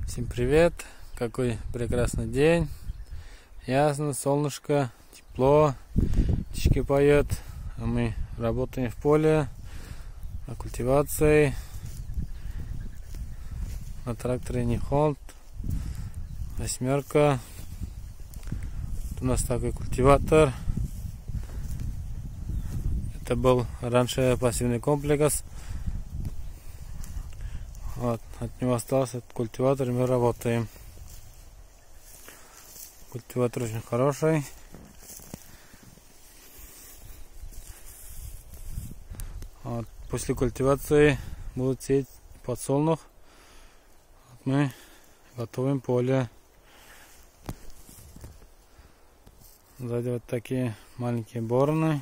Всем привет! Какой прекрасный день! Ясно, солнышко, тепло, птички поют, а мы работаем в поле на культивации, на тракторе Нихон, 8. Тут у нас такой культиватор. Это был раньше пассивный комплекс. Вот, от него остался этот культиватор, и мы работаем. Культиватор очень хороший. Вот, после культивации будут сеять подсолнух. Вот мы готовим поле. Сзади вот такие маленькие бороны.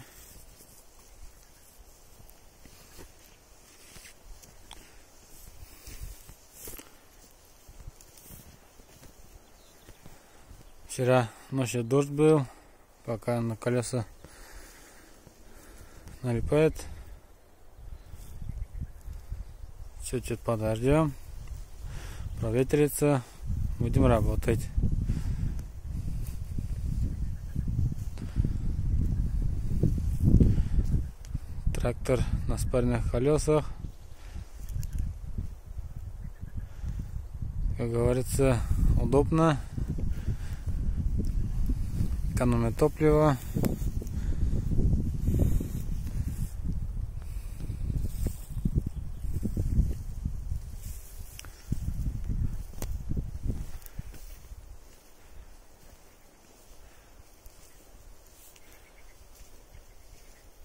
Вчера ночью дождь был, пока на колеса налипает. Чуть-чуть подождем, проветрится, будем работать. Трактор на спаренных колесах. Как говорится, удобно. Экономия топлива.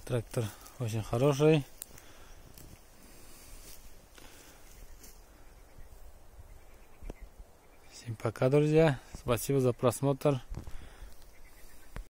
Трактор очень хороший. Всем пока, друзья. Спасибо за просмотр.